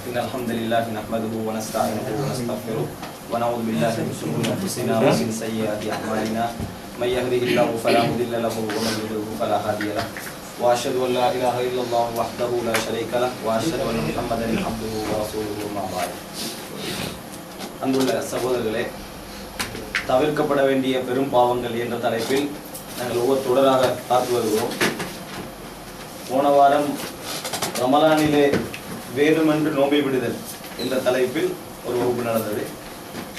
إن الحمد لله نحمده ونستعينه ونستغفره ونعوذ بالله من شرور أنفسنا ومن سيئات أعمالنا من يهده الله فلا مضل له ومن يضلل فلا هادي له وأشهد أن لا إله إلا الله وحده لا شريك له وأشهد أن محمدا عبده ورسوله أما بعد. அன்புள்ள சகோதரர்களே, தவிர்க்கப்பட வேண்டிய பெரும் பாவங்கள் என்ற தலைப்பில் நாங்கள் ஒவ்வொரு தொடராக பார்த்து வருகிறோம். போன வாரம் ரமலானிலே வேண்டுமென்று நோன்பை விடுதல் என்ற தலைப்பில் ஒரு வகுப்பு நடந்தது.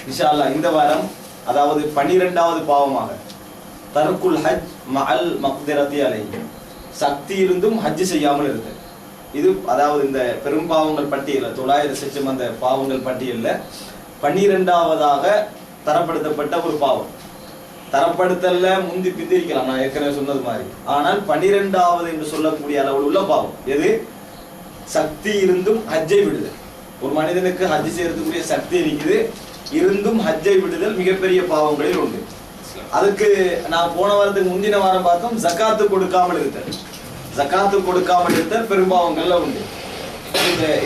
இன்ஷா அல்லாஹ் இந்த வாரம், அதாவது 12வது பாவமாக தர்குல் ஹஜ் மஅல் மக்திரத்தி அலைஹி, சக்தி இருந்தும் ஹஜ் செய்யாமல் இருக்கு. இது அதாவது இந்த பெரும் பாவங்கள் பட்டியலில் 900 அந்த பாவங்கள் பட்டியலில் 12வதாக தரப்படுத்தப்பட்ட ஒரு பாவம். தரப்படுத்தல முந்தி பிந்திருக்கலாம், நான் ஏற்கனவே சொன்னது மாதிரி. ஆனால் 12வது என்று சொல்லக்கூடிய அளவில் உள்ள பாவம் எது? சக்தி இருந்தும் ஹஜ்ஜை விடுதல். ஒரு மனிதனுக்கு ஹஜ் செய்யறதுக்குரிய சக்தி இருக்குது, இருந்தும் ஹஜ்ஜை விடுதல் மிகப்பெரிய பாவங்களில் உண்டு. அதுக்கு நான் போன வாரத்துக்கு முந்தின வாரம் பார்த்தோம், ஜக்காத்து கொடுக்காமல் இருத்தல். ஜக்காத்து கொடுக்காமல் இருத்தல் பெரும்பாவங்கள்ல உண்டு.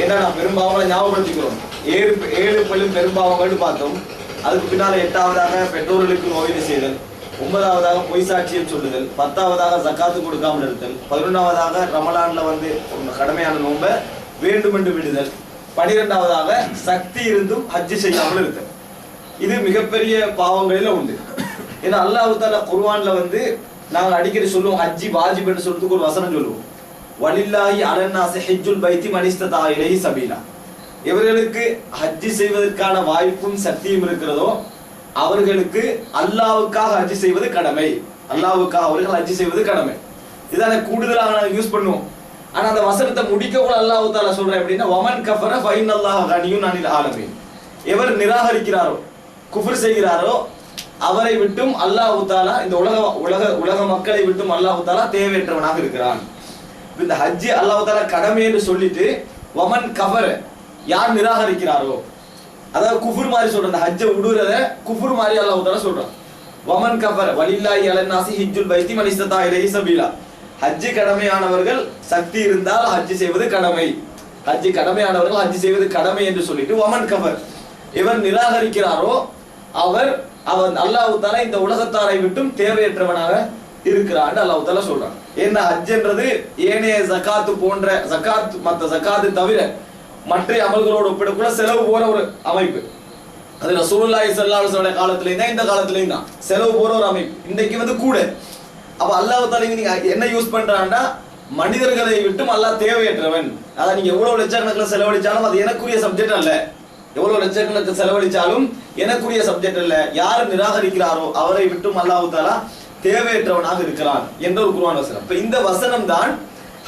ஏன்னா நான் பெரும்பாவங்களை ஞாபகப்படுத்திக்கிறோம். 7 பெரும்பாவங்கள் பார்த்தோம். அதுக்கு பின்னால 8வதாக பெற்றோர்களுக்கு நோயினை செய்தல், 9வதாக பொய் சாட்சியம் சொல்லுதல், 10வதாக ஜக்காத்து கொடுக்காமல் இருத்தல், 11வதாக ரமலான்ல கடமையான நோன்பை வேண்டுமென்று விடுதல், 12வதாக சக்தி இருந்தும் ஹஜ் செய்யாமல் இருத்தல். இது மிகப்பெரிய பாவங்களில உண்டு. ஏன்னா அல்லாஹ் தஆலா குர்ஆன்ல நாங்க அடிக்கடி சொல்லுவோம், ஹஜ்ஜி வாஜிப் என்று சொல்றதுக்கு ஒரு வசனம் சொல்லுவோம், வலில்லாஹி அலன்னாஸி ஹஜ்ஜுல் பைத்தி மன் இஸ்ததா இலைஹி சபீலா. இவர்களுக்கு ஹஜ் செய்வதற்கான வாய்ப்பும் சக்தியும் இருக்கிறதோ அவர்களுக்கு அல்லாஹ்வுக்காக ஹஜ் செய்வது கடமை. அல்லாஹ்வுக்காக அவர்கள் ஹஜ் செய்வது கடமை. இதான கூடுதலாக நாங்க யூஸ் பண்ணுவோம். ஆனா அந்த வசனத்தை முடிக்க கூட அல்லாஹ் தஆலா சொல்றேன் அப்படின்னா, வமன் கஃபர ஃபைனல்லாஹ கனியுன் அனில் ஆலமீன். எவர் நிராகரிக்கிறாரோ, குஃப்ர் செய்கிறாரோ, அவரை விட்டும் அல்லாஹ் தஆலா, இந்த உலக மக்களை விட்டும் அல்லாஹ் தஆலா தேவையற்றவனாக இருக்கிறான். இந்த ஹஜ் அல்லாஹ் தஆலா கடமை என்று சொல்லிட்டு வமன் கஃபர, யார் நிராகரிக்கிறாரோ, அதாவது குஃபுர் மாதிரி சொல்றான். ஹஜ்ஜை விடுறத குஃபுர் மாதிரி அல்லாஹ் தஆலா சொல்றான். வமன் கஃபர வலில்லாஹி அலன்னாஸி ஹஜ்ஜுல் பைத்தி மன் இஸ்ததா இலைஹி சபீலா. ஹஜ் கடமையானவர்கள், சக்தி இருந்தால் ஹஜ் செய்வது கடமை. ஹஜ் கடமையானவர்கள் ஹஜ் செய்வது கடமை என்று சொல்லிட்டு வமன் கஃபர், இவர் நிராகரிக்கிறாரோ அவர் அல்லாஹ் தஆலா இந்த உலகத்தாரை விட்டும் தேவையற்றவனாக இருக்கிறான் அல்லாஹ் தஆலா சொல்றான். ஏன்னா ஹஜ் என்றது ஏனைய ஜகாத்து போன்ற மற்ற ஜகாத்து தவிர மற்ற அமல்களோடு ஒப்பிடக்கூட செலவு போற ஒரு அமைப்பு. அது ரசூலுல்லாஹி ஸல்லல்லாஹு அலைஹி வஸல்லம் காலத்திலேயும் தான், இந்த காலத்திலேயும் தான் செலவு போற ஒரு அமைப்பு. இன்னைக்கு கூட. அப்ப அல்லாஹ் தஆலா நீங்க என்ன யூஸ் பண்றான்டா, மனிதர்களை விட்டும் அல்லாஹ் தேவையற்றவன். அதான் நீங்க எவ்வளவு லட்சக்கணக்கில் செலவழிச்சாலும் அது எனக்குரிய சப்ஜெக்ட் அல்ல. எவ்வளவு லட்சக்கணக்கில் செலவழிச்சாலும் எனக்குரிய சப்ஜெக்ட் அல்ல. யார் நிராகரிக்கிறாரோ அவரை விட்டும் அல்லாஹ் தஆலா தேவையற்றவனாக இருக்கிறான் என்ற ஒரு குர்ஆன் வசனம். இப்ப இந்த வசனம் தான்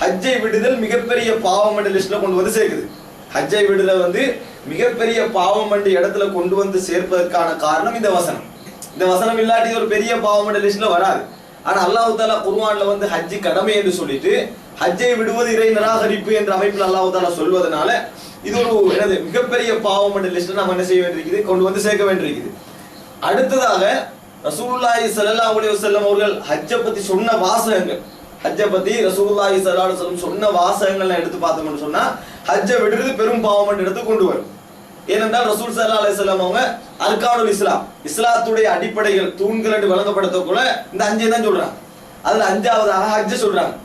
ஹஜ்ஜை விடுதல் மிகப்பெரிய பாவம் என்ற லிஸ்ட்ல கொண்டு வந்து சேர்க்குது. ஹஜ்ஜை விடுதல் மிகப்பெரிய பாவம் என்ற இடத்துல கொண்டு வந்து சேர்ப்பதற்கான காரணம் இந்த வசனம். இந்த வசனம் இல்லாட்டி ஒரு பெரிய பாவம் என்ற லிஸ்ட்ல வராது. ஆனா அல்லாஹ் தஆலா குர்ஆன்ல ஹஜ்ஜி கடமை என்று சொல்லிட்டு ஹஜ்ஜை விடுவது இறை நிராகரிப்பு என்ற அமைப்பில் அல்லாஹ் தஆலா சொல்வதனால இது ஒரு மிகப்பெரிய பாவம் என்ற லிஸ்ட்ல நாம என்ன செய்ய வேண்டியிருக்குது, கொண்டு வந்து சேர்க்க வேண்டியிருக்குது. அடுத்ததாக ரசூலுல்லாஹி ஸல்லல்லாஹு அலைஹி வஸல்லம் அவர்கள் ஹஜ்ஜை பத்தி சொன்ன வாசகங்கள், ஹஜ்ஜை பத்தி ரசூலுல்லாஹி ஸல்லல்லாஹு அலைஹி வஸல்லம் சொன்ன வாசகங்கள் எடுத்து பார்த்தோம்னு சொன்னா ஹஜ்ஜை விடுறது பெரும் பாவம் என்று எடுத்து கொண்டு வரும். ஏனென்றால் ரசூல் ஸல்லல்லாஹு அலைஹி வஸல்லம் அவங்க அர்கானுல் இஸ்லாம், இஸ்லாத்துடைய அடிப்படைகள், தூண்கள் என்று வழங்கப்படுத்தக்குள்ள இந்த 5 தான் சொல்றாங்க. அதுல 5வதாக ஹஜ் சொல்றாங்க.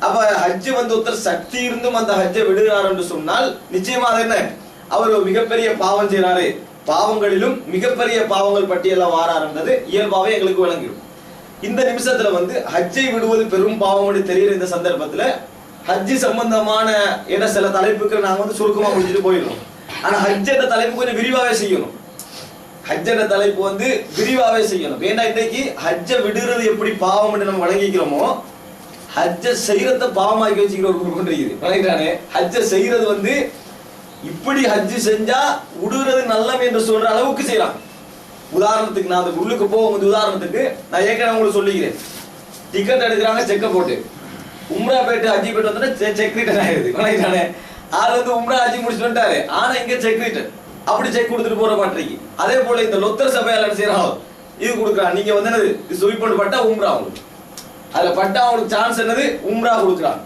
அப்ப ஹஜ் ஒருத்தர் சக்தி இருந்தும் அந்த ஹஜ்ஜை விடுகிறார் என்று சொன்னால் நிச்சயமா அது என்ன, அவர் மிகப்பெரிய பாவம் செய்யறாரு, பாவங்களிலும் மிகப்பெரிய பாவங்கள் பட்டியல வாரார் என்றது இயல்பாவே எங்களுக்கு விளங்கிடும். இந்த நிமிஷத்துல ஹஜ்ஜை விடுவது பெரும் பாவம் என்று தெரிகிற இந்த சந்தர்ப்பத்துல ஹஜ் சம்பந்தமான சில தலைப்புக்கு நாங்க சுருக்கமா முடிச்சுட்டு போயிடுறோம். ஆனா ஹஜ் என்ற தலைப்பு கொஞ்சம் விரிவாவே செய்யணும். ஹஜ் என்ற தலைப்பு விரிவாவே செய்யணும். ஏன்னா இன்னைக்கு ஹஜ்ஜை விடுறது எப்படி பாவம் என்று நம்ம வழங்கிக்கிறோமோ, ஹஜ்ஜை செய்யறத பாவமாக்கி வச்சுக்கிற ஒரு குரூப் இருக்குது. ஹஜ்ஜை செய்யறது இப்படி ஹஜ் செஞ்சா விடுறது நல்லம் என்று சொல்ற அளவுக்கு செய்யலாம். உதாரணத்துக்கு நான் அதுக்கு உள்ளுக்கு போகும்போது உதாரணத்துக்கு நான் ஏற்கனவே உங்களுக்கு சொல்லிக்கிறேன், டிக்கெட் எடுக்கிறாங்க, செக்க போட்டு உம்ரா போயிட்டு ஹஜ்ஜி போயிட்டு வந்தா செக் ரிட்டர்ன் ஆயிடுது. ஆள் உம்ரா ஹஜ்ஜி முடிச்சுட்டு வந்துட்டாரு, ஆனா இங்க செக் ரிட்டர்ன், அப்படி செக் கொடுத்துட்டு போற மாட்டீங்க. அதே போல இந்த லொத்தர் சபையாளர் செய்யறாங்க, இது கொடுக்குறான், நீங்க என்னது ஸ்வீப் பண்ணி பட்டா உம்ரா அவங்களுக்கு, அதுல பட்டா அவங்களுக்கு சான்ஸ் என்னது உம்ரா கொடுக்குறாங்க.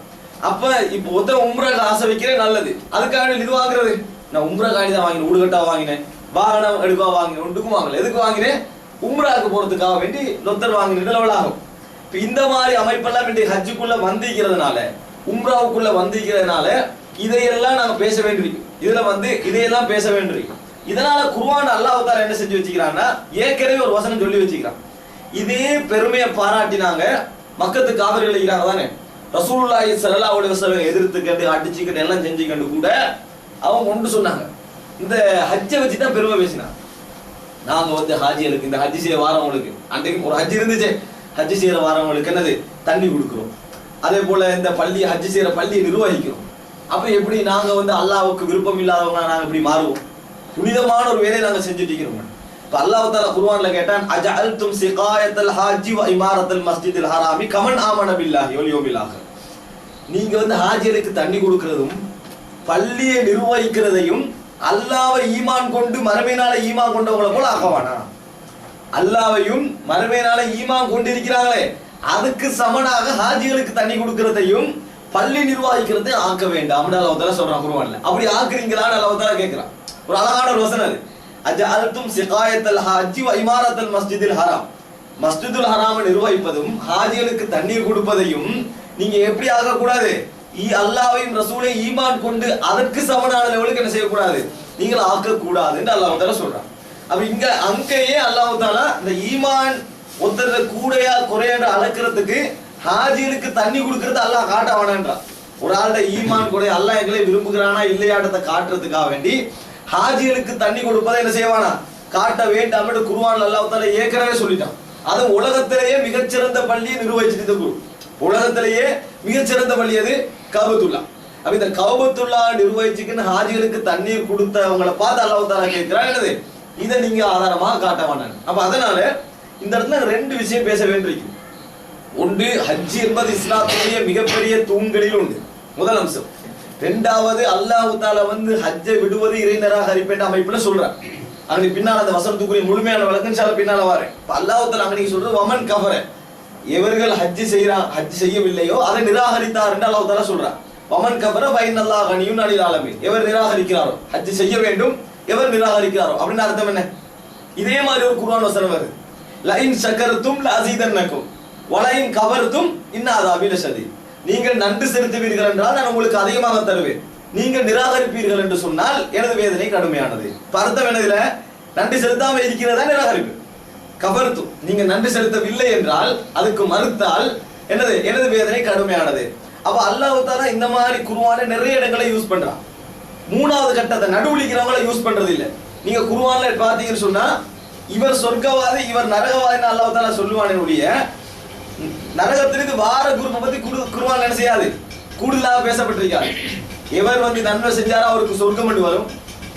அப்ப இப்ப ஒருத்தர் உம்ராக்கு ஆசை வைக்கிறேன் நல்லது, அதுக்காக இது வாங்குறது, நான் உம்ரா காணி தான் வாங்கினேன், ஊடுகட்டா வாங்கினேன், வாகனம் எடுக்கா வாங்கினேன், ஒன்றுக்கும் வாங்கல, எதுக்கு வாங்கினேன், உம்ராக்கு போறதுக்காக வேண்டி லொத்தர் வாங்கினது ஆகும். இப்ப இந்த மாதிரி அமைப்பெல்லாம் இன்றைக்கு ஹஜ்ஜுக்குள்ள வந்திருக்கிறதுனால, உம்ராவுக்குள்ள வந்திருக்கிறதுனால இதையெல்லாம் நாங்க பேச வேண்டியிருக்கும். இதுல இதையெல்லாம் பேச வேண்டியிருக்கும். இதனால குர்ஆன் அல்லாஹ் தஆலா என்ன செஞ்சு வச்சுக்கிறான்னா, ஏற்கனவே ஒரு வசனம் சொல்லி வச்சுக்கிறான். இதே பெருமையை பாராட்டினாங்க மக்கத்து காவிரிகள் இருக்கிறாங்க தானே, ரசூலுல்லாஹி ஸல்லல்லாஹு அலைஹி வஸல்லம் எதிர்த்துக்கிட்டு அடிச்சுக்கிட்டு எல்லாம் செஞ்சுக்கிட்டு கூட அவங்க ஒன்று சொன்னாங்க, இந்த ஹஜ்ஜை வச்சு தான் பெருமை பேசினாங்க. நாங்க ஹாஜிகளுக்கு, இந்த ஹஜ்ஜி செய்ய வாரவங்களுக்கு, அன்றைக்கு ஒரு ஹஜ்ஜி இருந்துச்சு, ஹஜ்ஜி செய்யற வாரவங்களுக்கு என்னது தண்ணி கொடுக்குறோம், அதே போல இந்த பள்ளி ஹஜ்ஜி செய்யற பள்ளியை நிர்வகிக்கிறோம். அப்ப எப்படி நாங்க அல்லாஹ்வுக்கு விருப்பம் இல்லாதவங்க நாங்க இப்படி மாறுவோம்? புனிதமான ஒரு வேலையை நாங்க செஞ்சுட்டு இருக்கிறோம். இப்ப அல்லாஹ் தஆலா குர்ஆன்ல கேட்டான், அஜஅல்தும் சிகாயத்தல் ஹாஜி வ இமாரத்தல் மஸ்ஜிதில் ஹராமி கமன் ஆமன பில்லாஹி வல் யௌமில் ஆகிர். நீங்க ஹாஜிகளுக்கு தண்ணி கொடுக்கிறதும் பள்ளியை நிர்வகிக்கிறதையும் அல்லாஹ்வை ஈமான் கொண்டு மறுமையினால ஈமான் கொண்டவங்களை போல ஆக்கவானா? அல்லாஹ்வையும் மறுமையினால ஈமான் கொண்டிருக்கிறாங்களே அதுக்கு சமனாக ஹாஜிகளுக்கு தண்ணி கொடுக்கிறதையும் பள்ளி நிர்வகிக்கிறதை ஆக்க வேண்டாம் அல்லாஹ் தஆலா சொல்றான் குர்ஆன்ல. அப்படி ஆக்குறீங்களான்னு அல்லாஹ் தஆலா கேட்கிறான். ஒரு அழகான ஒரு வசனம் அது. அஜஅல்தும் சிகாயத்தல் ஹாஜி வ இமாரத்தல் மஸ்ஜிதில் ஹராம், மஸ்ஜிதுல் ஹராமை நிர்வகிப்பதும் ஹாஜிகளுக்கு தண்ணீர் கொடுப்பதையும் நீங்க எப்படி ஆக கூடாது? அல்லாஹ்வையும் ரசூலையும் ஈமான் கொண்டு அதற்கு சமனான லெவலுக்கு என்ன செய்யக்கூடாது, நீங்கள் ஆக்க கூடாது என்று அல்லாஹ் தஆலா சொல்றான். அப்ப அங்கேயே அல்லாஹ் தஆலா இந்த ஈமான் ஒருத்தர கூடையா குறையாண்டு அளக்கிறதுக்கு ஹாஜிகளுக்கு தண்ணி கொடுக்கறது அல்லாஹ் காட்ட வேணான்றான். ஒரு ஆளோட ஈமான் கூட அல்லாஹ் எங்களை விரும்புகிறானா இல்லையாட்டத்தை காட்டுறதுக்காக வேண்டி ஹாஜிகளுக்கு தண்ணி கொடுப்பதை என்ன செய்வானா காட்ட வேண்டாம் என்று குர்ஆன்ல அல்லாஹ் தஆலா ஏற்கனவே சொல்லிட்டான். அது உலகத்திலேயே மிகச்சிறந்த பள்ளியை நிர்வகிச்சிட்டு குரு, உலகத்திலேயே மிகச்சிறந்த பள்ளி அது கஅபத்துல்லா. அப்ப இந்த கஅபத்துல்லா நிர்வகிச்சுக்கின்னு ஹாஜிகளுக்கு தண்ணீர் கொடுத்தவங்களை பார்த்து அல்லாஹ் தஆலா கேட்கிறான், என்னது இதை நீங்க ஆதாரமாக காட்ட வேண்டாம். அப்ப அதனால இந்த இடத்துல ரெண்டு விஷயம் பேச வேண்டியிருக்கு. ஒன்று, ஹஜ் என்பது இஸ்லாத்துடைய மிகப்பெரிய தூண்களில் உண்டு, முதல் அம்சம். இரண்டாவது, அல்லாஹ் தஆலா ஹஜ்ஜை விடுவது இறை நிராகரிப்பு அமைப்புல சொல்றான். அங்க பின்னால அந்த வசனத்துக்குரிய முழுமையான விளக்கம் இன்ஷாஅல்லாஹ் பின்னால வரேன். அல்லாஹ் தஆலா அங்க சொல்றது வமன் கஃபர, எவர்கள் ஹஜ் செய்யவில்லையோ அதை நிராகரித்தார் என்று அல்லாஹ் தஆலா சொல்றான். வமன் கஃபர ஃபைனல்லாஹ் கனியுன் அனில் ஆலமீன், எவர் நிராகரிக்கிறாரோ ஹஜ் செய்ய வேண்டும், எவர் நிராகரிக்கிறாரோ அப்படின்னு அர்த்தம் என்ன? இதே மாதிரி ஒரு குர்ஆன் வசனம் வருது, லஇன் ஷக்கர்தும் லஅஸீதன்னகும் வலஇன் கஃபர்தும் இன் அஸாபி லஷதீத். நீங்கள் நன்றி செலுத்துவீர்கள் என்றால் நான் உங்களுக்கு அதிகமாக தருவேன், நீங்கள் நிராகரிப்பீர்கள் என்று சொன்னால் எனது வேதனை கடுமையானது. அர்த்தம் என்னதுல, நன்றி செலுத்தாம இருக்கிறதா நிராகரிப்பு. கஃபர்து, நீங்க நன்றி செலுத்தவில்லை என்றால், அதுக்கு மறுத்தால் என்னது, எனது வேதனை கடுமையானது. அப்ப அல்லாஹ் தஆலா இந்த மாதிரி குர்ஆன்ல நிறைய இடங்களை யூஸ் பண்றான். மூணாவது கட்டத்தை நடுவுலிக்கிறவங்கள யூஸ் பண்றது இல்ல. நீங்க குர்ஆன்ல பாத்தீங்கன்னு சொன்னா இவர் சொர்க்கவாதி இவர் நரகவாதின்னு அல்லாஹ் தஆலா சொல்லுவானே ஒழிய நரகத்திலிருந்து வார குரூப்பை பத்தி குர்ஆன்ல என்ன செய்யாது, கூடுதலாக பேசப்பட்டிருக்காது. எவர் நன்மை செஞ்சாரோ அவருக்கு சொர்க்கம் என்று வரும்,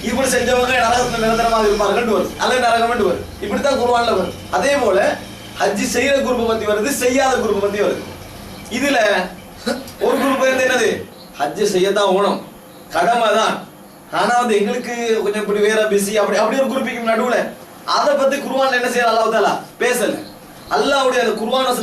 இப்படி செஞ்சவங்க நரகத்தில் நிரந்தரமாக இருப்பார்கள் வரும், அல்லது நரகம் என்று வரும். இப்படித்தான் குர்ஆன்ல வரும். அதே போல ஹஜ் செய்யற குரூப்பை பத்தி வருது, செய்யாத குரூப்பை பத்தி வருது. இதுல ஒரு குரூப் இருந்து என்னது, ஹஜ் செய்யத்தான் ஓணும், கடமை தான், ஆனா எங்களுக்கு கொஞ்சம் இப்படி வேற பிஸி, அப்படி ஒரு குரூப்புக்கு நடுவுல அதை பத்தி குர்ஆன்ல என்ன செய்யற அல்லாஹ் தஆலா பேசல. அல்லாஹ்வுடைய அந்த குர்ஆன்